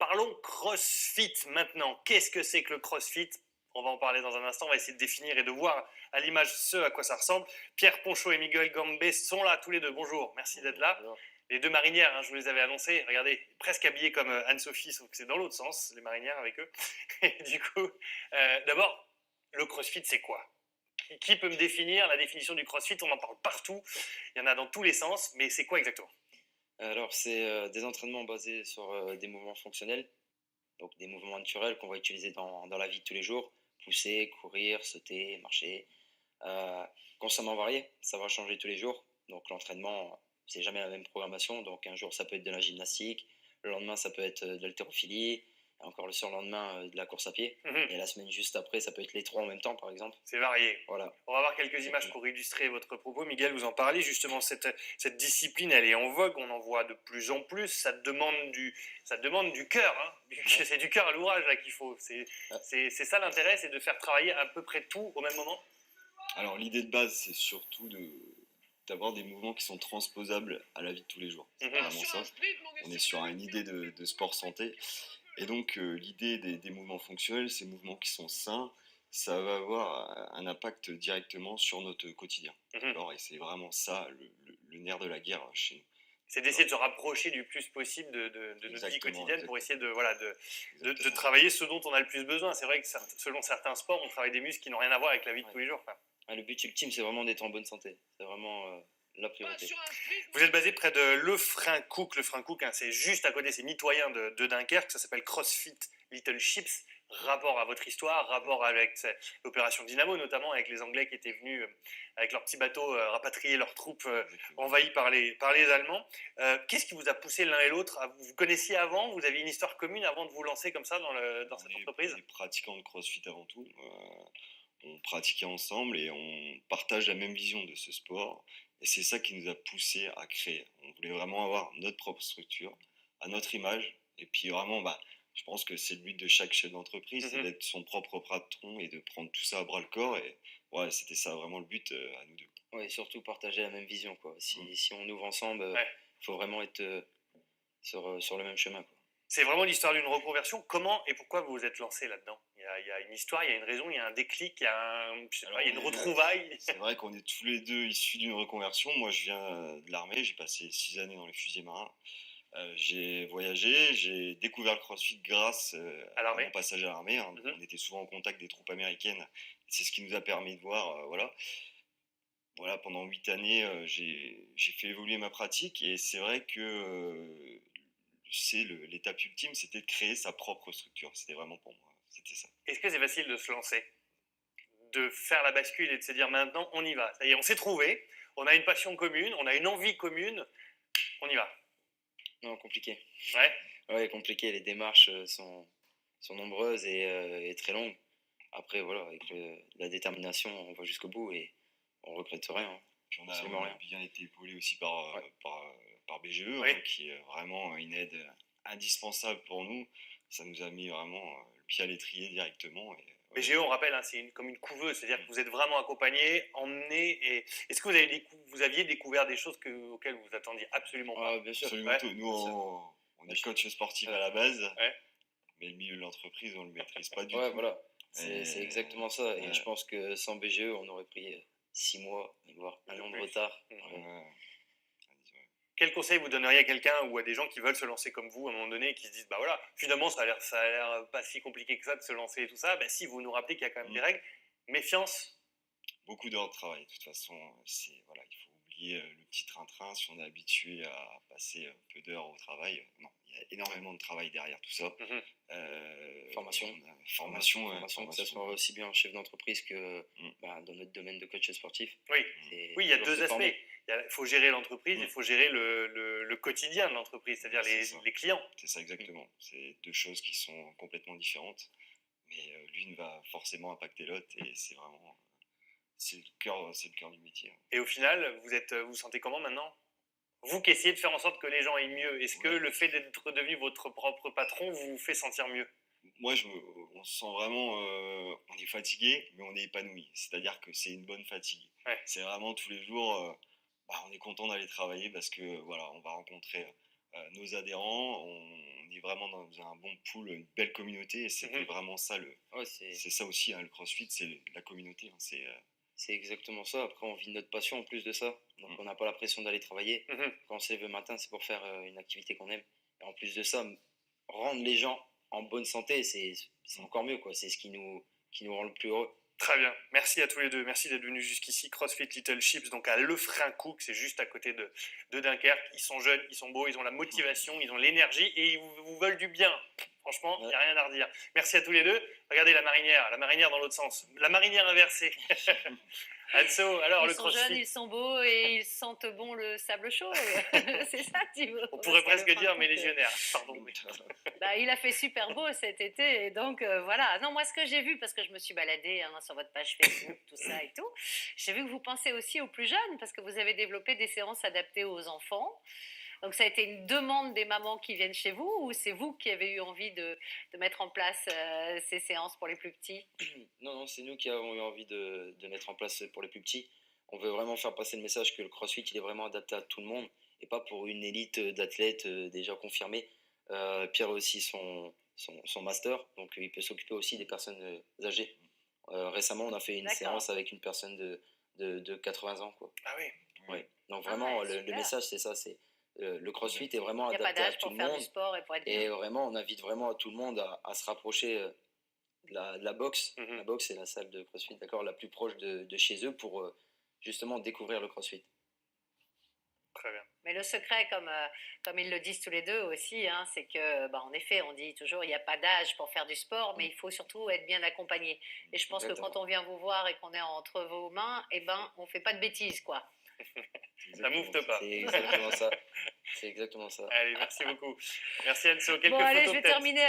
Parlons CrossFit maintenant. Qu'est-ce que c'est que le CrossFit? On va en parler dans un instant. On va essayer de définir et de voir à l'image ce à quoi ça ressemble. Pierre Ponchot et Miguel Gambé sont là tous les deux. Bonjour, merci d'être là. Bonjour. Les deux marinières, je vous les avais annoncées. Regardez, presque habillées comme Anne-Sophie, sauf que c'est dans l'autre sens, les marinières avec eux. Et du coup, d'abord, le CrossFit, c'est quoi? Qui peut me définir la définition du CrossFit? On en parle partout, il y en a dans tous les sens, mais c'est quoi exactement? Alors, c'est des entraînements basés sur des mouvements fonctionnels, donc des mouvements naturels qu'on va utiliser dans la vie de tous les jours. Pousser, courir, sauter, marcher. Euh, Constamment varié, ça va changer tous les jours. Donc, l'entraînement, c'est jamais la même programmation. Donc, un jour, ça peut être de la gymnastique, le lendemain, ça peut être de l'haltérophilie, et encore le surlendemain, de la course à pied. Et la semaine juste après, ça peut être les trois en même temps, par exemple. C'est varié. Voilà. On va voir quelques images pour illustrer votre propos. Miguel, vous en parlez justement, cette discipline, elle est en vogue, on en voit de plus en plus, ça demande du cœur, hein. C'est du cœur à l'ouvrage là qu'il faut. C'est ça l'intérêt, c'est de faire travailler à peu près tout au même moment. Alors l'idée de base, c'est surtout d'avoir des mouvements qui sont transposables à la vie de tous les jours. C'est vraiment ça. On est sur une idée de sport santé. Et donc l'idée des mouvements fonctionnels, ces mouvements qui sont sains, ça va avoir un impact directement sur notre quotidien. Alors, et c'est vraiment ça le nerf de la guerre chez nous. C'est d'essayer de se rapprocher du plus possible de notre vie quotidienne pour essayer de travailler ce dont on a le plus besoin. C'est vrai que selon certains sports, on travaille des muscles qui n'ont rien à voir avec la vie de tous les jours. Le but ultime, c'est vraiment d'être en bonne santé. C'est vraiment la priorité. Vous êtes basé près de Lefrancouc. Lefrancouc, c'est juste à côté, c'est mitoyen de Dunkerque. Ça s'appelle CrossFit Little Ships. Rapport à votre histoire, rapport avec l'opération Dynamo, notamment avec les Anglais qui étaient venus avec leur petit bateau rapatrier leurs troupes envahies par les Allemands. Qu'est-ce qui vous a poussé l'un et l'autre? Vous connaissiez avant? Vous aviez une histoire commune avant de vous lancer comme ça dans cette entreprise? On est pratiquants de CrossFit avant tout. On pratiquait ensemble et on partage la même vision de ce sport. Et c'est ça qui nous a poussé à créer. On voulait vraiment avoir notre propre structure, à notre image. Et puis vraiment, je pense que c'est le but de chaque chef d'entreprise, c'est d'être son propre patron et de prendre tout ça à bras le corps. Et ouais, c'était ça vraiment le but à nous deux. Ouais, et surtout partager la même vision, quoi. Si on ouvre ensemble, faut vraiment être sur le même chemin, quoi. C'est vraiment l'histoire d'une reconversion. Comment et pourquoi vous vous êtes lancé là-dedans? Il y a une histoire, il y a une raison, il y a un déclic, il y a une retrouvaille. C'est vrai qu'on est tous les deux issus d'une reconversion. Moi, je viens de l'armée, j'ai passé 6 années dans les fusiliers marins. J'ai voyagé, j'ai découvert le CrossFit grâce à mon passage à l'armée. On était souvent en contact des troupes américaines. C'est ce qui nous a permis de voir, voilà, pendant 8 années, j'ai fait évoluer ma pratique. Et c'est vrai que l'étape ultime, c'était de créer sa propre structure. C'était vraiment pour moi, c'était ça. Est-ce que c'est facile de se lancer, de faire la bascule et de se dire maintenant on y va? Ça y est, on s'est trouvé, on a une passion commune, on a une envie commune, on y va. Non, compliqué. Ouais, compliqué. Les démarches sont nombreuses et très longues. Après, voilà, avec la détermination, on va jusqu'au bout et on regrette rien. Puis on a bien été épaulé aussi par BGE, qui est vraiment une aide indispensable pour nous. Ça nous a mis vraiment le pied à l'étrier directement. BGE, on rappelle, c'est comme une couveuse, c'est-à-dire que vous êtes vraiment accompagné, emmené. Et est-ce que vous aviez découvert des choses auxquelles vous vous attendiez absolument pas? Bien sûr. Absolument tout. Nous, on est coach sportif à la base, mais le milieu de l'entreprise, on ne le maîtrise pas du tout. Voilà. C'est exactement ça. Et je pense que sans BGE, on aurait pris 6 mois, voire un an de retard. Quel conseil vous donneriez à quelqu'un ou à des gens qui veulent se lancer comme vous à un moment donné et qui se disent finalement ça a l'air pas si compliqué que ça de se lancer et tout ça? Si vous nous rappelez qu'il y a quand même des règles, méfiance. Beaucoup d'heures de travail, de toute façon, il faut oublier le petit train-train. Si on est habitué à passer un peu d'heures au travail, non, il y a énormément de travail derrière tout ça. Formation, que ça soit aussi bien en chef d'entreprise que dans notre domaine de coach sportif. Oui, il y a deux aspects. Il faut gérer l'entreprise, il faut gérer le quotidien de l'entreprise, c'est-à-dire les clients. C'est ça exactement. C'est deux choses qui sont complètement différentes, mais l'une va forcément impacter l'autre et c'est vraiment c'est le cœur du métier. Et au final, vous sentez comment maintenant? Vous qui essayez de faire en sorte que les gens aillent mieux, est-ce que le fait d'être devenu votre propre patron vous fait sentir mieux? Moi, on se sent vraiment, on est fatigué, mais on est épanoui. C'est-à-dire que c'est une bonne fatigue. C'est vraiment tous les jours, on est content d'aller travailler parce que voilà, on va rencontrer nos adhérents. On est vraiment dans un bon pool, une belle communauté. Et c'était vraiment ça. C'est ça aussi, hein, le CrossFit, c'est la communauté. Hein, c'est exactement ça. Après, on vit notre passion en plus de ça. Donc, on n'a pas la pression d'aller travailler. Quand on se lève le matin, c'est pour faire une activité qu'on aime. Et en plus de ça, rendre les gens en bonne santé, c'est encore mieux, quoi. C'est ce qui nous rend le plus heureux. Très bien, merci à tous les deux, merci d'être venus jusqu'ici. CrossFit Little Chips, donc à Lefrancouc, c'est juste à côté de Dunkerque. Ils sont jeunes, ils sont beaux, ils ont la motivation, ils ont l'énergie et ils vous veulent du bien. Franchement, il n'y a rien à redire. Merci à tous les deux. Regardez la marinière dans l'autre sens, la marinière inversée. Anso, alors le CrossFit. Ils sont jeunes, ils sont beaux et ils sentent bon le sable chaud. C'est ça, Thibaut. On pourrait presque dire mes légionnaires. Pardon. Bah, il a fait super beau cet été, et donc voilà. Non, moi ce que j'ai vu, parce que je me suis baladée sur votre page Facebook, tout ça et tout, j'ai vu que vous pensez aussi aux plus jeunes, parce que vous avez développé des séances adaptées aux enfants. Donc ça a été une demande des mamans qui viennent chez vous, ou c'est vous qui avez eu envie de mettre en place ces séances pour les plus petits? Non, c'est nous qui avons eu envie de mettre en place pour les plus petits. On veut vraiment faire passer le message que le CrossFit, il est vraiment adapté à tout le monde, et pas pour une élite d'athlètes déjà confirmés. Pierre a aussi son master, donc il peut s'occuper aussi des personnes âgées. Récemment, on a fait une séance avec une personne de 80 ans, quoi. Ah oui. Oui. Donc vraiment, le message, c'est ça, c'est le CrossFit est vraiment adapté à tout le monde. Il n'y a pas d'âge pour faire du sport et pour être bien. Et vraiment, on invite vraiment tout le monde à se rapprocher de la boxe. La boxe, c'est la salle de CrossFit, d'accord, la plus proche de chez eux pour justement découvrir le CrossFit. Très bien. Mais le secret, comme ils le disent tous les deux aussi, hein, c'est que, en effet, on dit toujours il n'y a pas d'âge pour faire du sport, mais il faut surtout être bien accompagné. Et je pense que quand on vient vous voir et qu'on est entre vos mains, on ne fait pas de bêtises, quoi. Ça moufte pas. C'est exactement ça. C'est exactement ça. Allez, merci beaucoup. Merci Anso. Quelques allez, photos je vais terminer avec